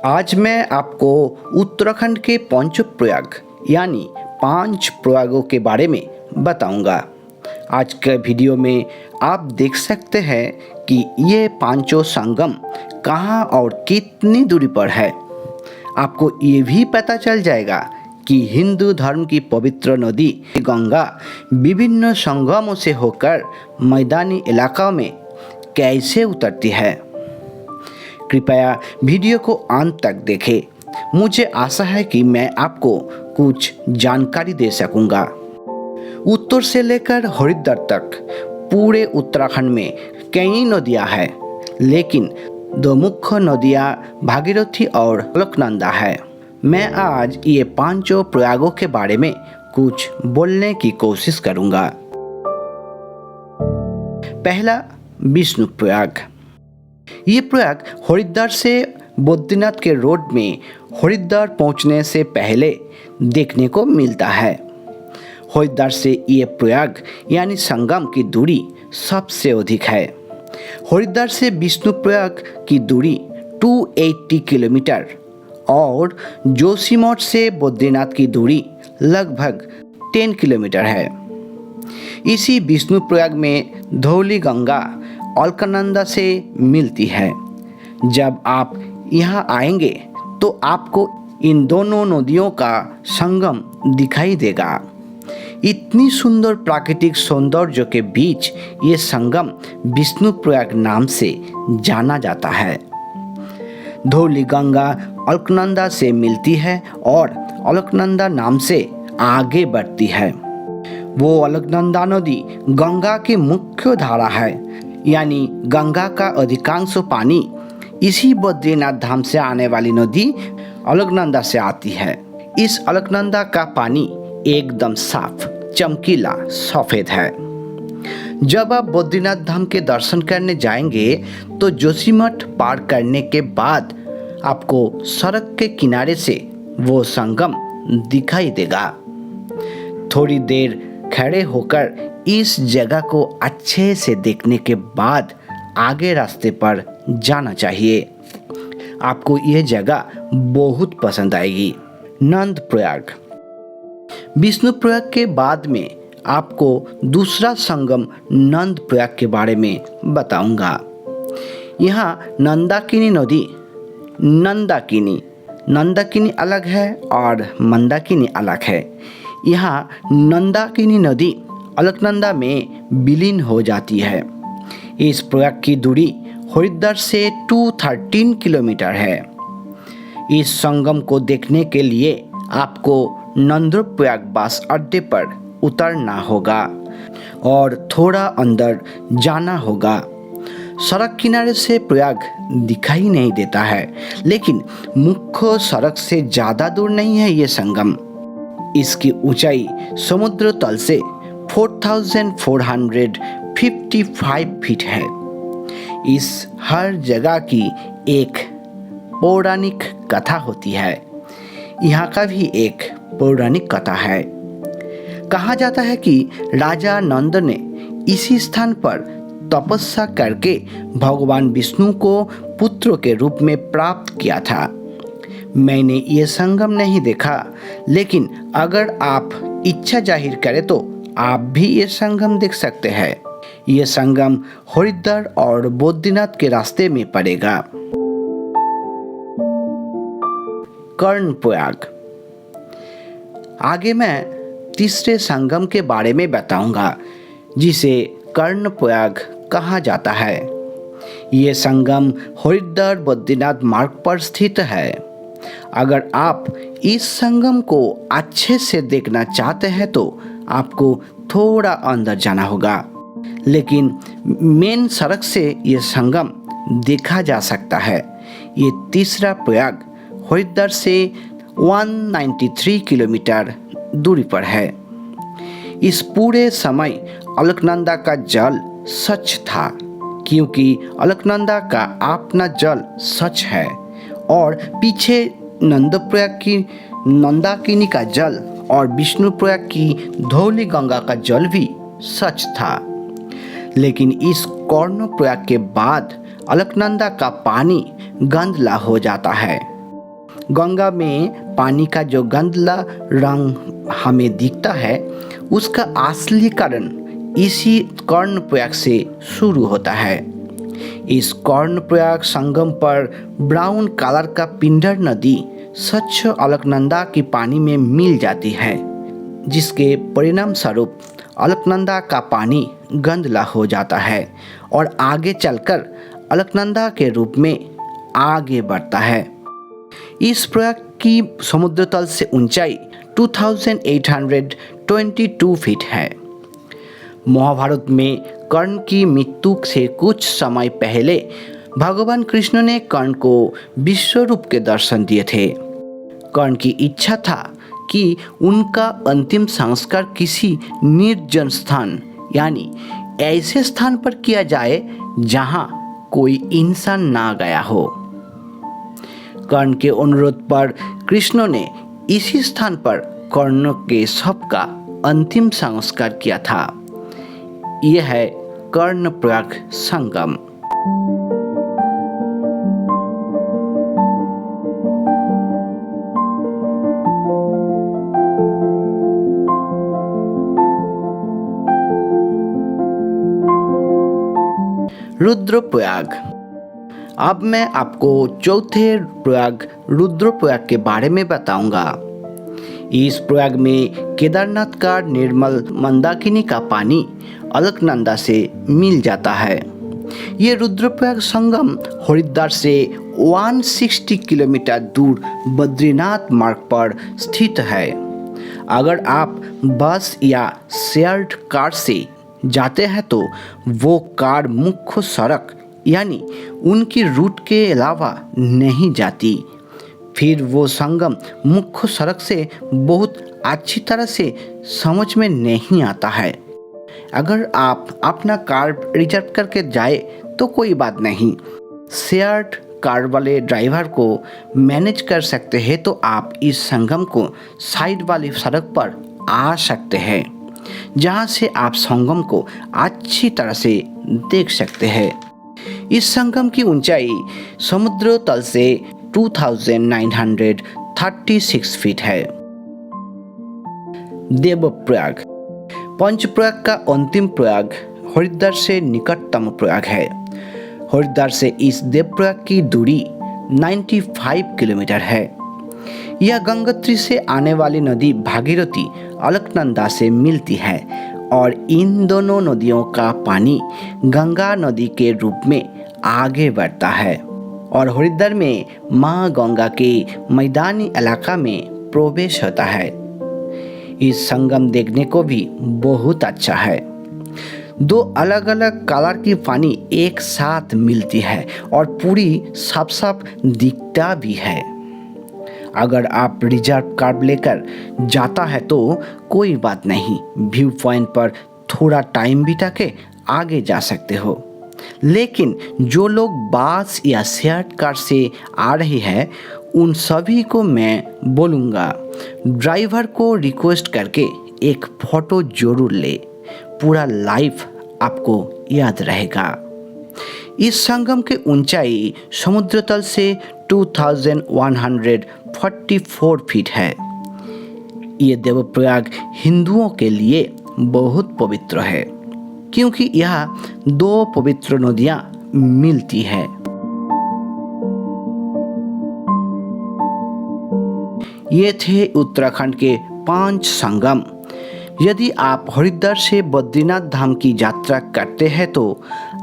आज मैं आपको उत्तराखंड के पंचप्रयाग यानी 5 प्रयागों के बारे में बताऊंगा। आज के वीडियो में आप देख सकते हैं कि ये पांचों संगम कहाँ और कितनी दूरी पर है। आपको ये भी पता चल जाएगा कि हिंदू धर्म की पवित्र नदी गंगा विभिन्न संगमों से होकर मैदानी इलाकों में कैसे उतरती है। कृपया वीडियो को अंत तक देखें। मुझे आशा है कि मैं आपको कुछ जानकारी दे सकूंगा। उत्तर से लेकर हरिद्वार तक पूरे उत्तराखंड में कई नदियां हैं, लेकिन दो मुख्य नदियां भागीरथी और अलकनंदा है। मैं आज ये पांचों प्रयागों के बारे में कुछ बोलने की कोशिश करूंगा। पहला, विष्णु प्रयाग। ये प्रयाग हरिद्वार से बद्रीनाथ के रोड में हरिद्वार पहुंचने से पहले देखने को मिलता है। हरिद्वार से ये प्रयाग यानी संगम की दूरी सबसे अधिक है। हरिद्वार से विष्णु प्रयाग की दूरी 280 किलोमीटर और जोशीमठ से बद्रीनाथ की दूरी लगभग 10 किलोमीटर है। इसी विष्णु प्रयाग में धौली गंगा अलकनंदा से मिलती है। जब आप यहाँ आएंगे तो आपको इन दोनों नदियों का संगम दिखाई देगा। इतनी सुंदर प्राकृतिक सौंदर्य के बीच ये संगम विष्णु प्रयाग नाम से जाना जाता है। धौली गंगा अलकनंदा से मिलती है और अलकनंदा नाम से आगे बढ़ती है। वो अलकनंदा नदी गंगा की मुख्य धारा है, यानी गंगा का अधिकांश पानी इसी बद्रीनाथ धाम से आने वाली नदी अलकनंदा से आती है। इस अलकनंदा का पानी एकदम साफ, चमकीला, सफेद है। जब आप बद्रीनाथ धाम के दर्शन करने जाएंगे तो जोशीमठ पार करने के बाद आपको सड़क के किनारे से वो संगम दिखाई देगा। थोड़ी देर खड़े होकर इस जगह को अच्छे से देखने के बाद आगे रास्ते पर जाना चाहिए। आपको यह जगह बहुत पसंद आएगी। नंद प्रयाग। विष्णु प्रयाग के बाद में आपको दूसरा संगम नंद प्रयाग के बारे में बताऊंगा। यहाँ नंदाकिनी अलग है और मंदाकिनी अलग है। यहाँ नंदाकिनी नदी अलकनंदा में विलीन हो जाती है। इस प्रयाग की दूरी हरिद्वार से 213 किलोमीटर है। इस संगम को देखने के लिए आपको नंदप्रयाग बस अड्डे पर उतरना होगा और थोड़ा अंदर जाना होगा। सड़क किनारे से प्रयाग दिखाई नहीं देता है, लेकिन मुख्य सड़क से ज़्यादा दूर नहीं है ये संगम। इसकी ऊंचाई समुद्र तल से 4455 फीट है। इस हर जगह की एक पौराणिक कथा होती है। यहाँ का भी एक पौराणिक कथा है। कहा जाता है कि राजा नंद ने इसी स्थान पर तपस्या करके भगवान विष्णु को पुत्र के रूप में प्राप्त किया था। मैंने ये संगम नहीं देखा, लेकिन अगर आप इच्छा जाहिर करें तो आप भी ये संगम देख सकते हैं। ये संगम हरिद्वार और बद्रीनाथ के रास्ते में पड़ेगा। कर्णप्रयाग। आगे मैं तीसरे संगम के बारे में बताऊंगा, जिसे कर्णप्रयाग कहा जाता है। ये संगम हरिद्वार बद्रीनाथ मार्ग पर स्थित है। अगर आप इस संगम को अच्छे से देखना चाहते हैं तो आपको थोड़ा अंदर जाना होगा, लेकिन मेन सड़क से ये संगम देखा जा सकता है। ये तीसरा प्रयाग हरिद्वार से 193 किलोमीटर दूरी पर है। इस पूरे समय अलकनंदा का जल स्वच्छ था, क्योंकि अलकनंदा का अपना जल स्वच्छ है और पीछे नंदप्रयाग की नंदाकिनी का जल और विष्णुप्रयाग की धौली गंगा का जल भी स्वच्छ था। लेकिन इस कर्णप्रयाग के बाद अलकनंदा का पानी गंदला हो जाता है गंगा में पानी का जो गंधला रंग हमें दिखता है उसका असली कारण इसी कर्णप्रयाग से शुरू होता है। इस कर्णप्रयाग संगम पर ब्राउन कलर का पिंडर नदी स्वच्छ अलकनंदा की पानी में मिल जाती है, जिसके परिणाम स्वरूप अलकनंदा का पानी गंधला हो जाता है और आगे चलकर अलकनंदा के रूप में आगे बढ़ता है। इस प्रयाग की समुद्र तल से ऊंचाई 2822 फीट है। महाभारत में कर्ण की मृत्यु से कुछ समय पहले भगवान कृष्ण ने कर्ण को विश्वरूप के दर्शन दिए थे। कर्ण की इच्छा था कि उनका अंतिम संस्कार किसी निर्जन स्थान यानी ऐसे स्थान पर किया जाए जहां कोई इंसान ना गया हो। कर्ण के अनुरोध पर कृष्ण ने इसी स्थान पर कर्ण के शव का अंतिम संस्कार किया था। यह है कर्णप्रयाग संगम। रुद्रप्रयाग। अब मैं आपको चौथे प्रयाग रुद्रप्रयाग के बारे में बताऊंगा। इस प्रयाग में केदारनाथ का निर्मल मंदाकिनी का पानी अलकनंदा से मिल जाता है। ये रुद्रप्रयाग संगम हरिद्वार से 160 किलोमीटर दूर बद्रीनाथ मार्ग पर स्थित है। अगर आप बस या शेयर्ड कार से जाते हैं तो वो कार मुख्य सड़क यानी उनकी रूट के अलावा नहीं जाती। फिर वो संगम मुख्य सड़क से बहुत अच्छी तरह से समझ में नहीं आता है। अगर आप अपना कार रिजर्व करके जाए तो कोई बात नहीं, शेयर्ड कार वाले ड्राइवर को मैनेज कर सकते हैं तो आप इस संगम को साइड वाली सड़क पर आ सकते हैं, जहां से आप संगम को अच्छी तरह से देख सकते हैं। इस संगम की ऊंचाई समुद्र तल से 2936 फीट है। देवप्रयाग। पंचप्रयाग का अंतिम प्रयाग हरिद्वार से निकटतम प्रयाग है। हरिद्वार से इस देवप्रयाग की दूरी 95 किलोमीटर है। यह गंगोत्री से आने वाली नदी भागीरथी अलकनंदा से मिलती है और इन दोनों नदियों का पानी गंगा नदी के रूप में आगे बढ़ता है और हरिद्वार में मां गंगा के मैदानी इलाका में प्रवेश होता है। इस संगम देखने को भी बहुत अच्छा है। दो अलग अलग कलर की पानी एक साथ मिलती है और पूरी साफ साफ दिखता भी है। अगर आप रिजर्व कार लेकर जाता है तो कोई बात नहीं, व्यू पॉइंट पर थोड़ा टाइम बिता के आगे जा सकते हो। लेकिन जो लोग बस या शेयर्ड कार से आ रहे हैं उन सभी को मैं बोलूँगा ड्राइवर को रिक्वेस्ट करके एक फ़ोटो ज़रूर ले, पूरा लाइफ आपको याद रहेगा। इस संगम की ऊंचाई समुद्र तल से 2144 फीट है। ये देवप्रयाग हिंदुओं के लिए बहुत पवित्र है क्योंकि यहाँ दो पवित्र नदियाँ मिलती है। ये थे उत्तराखंड के 5 संगम। यदि आप हरिद्वार से बद्रीनाथ धाम की यात्रा करते हैं तो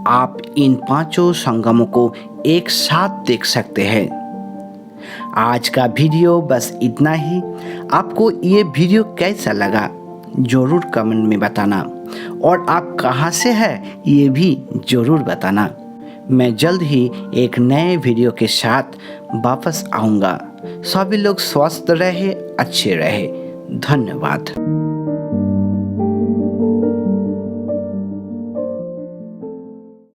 आप इन 5 संगमों को एक साथ देख सकते हैं। आज का वीडियो बस इतना ही। आपको ये वीडियो कैसा लगा ज़रूर कमेंट में बताना और आप कहाँ से हैं ये भी ज़रूर बताना। मैं जल्द ही एक नए वीडियो के साथ वापस आऊँगा। सभी लोग स्वस्थ रहे, अच्छे रहे। धन्यवाद।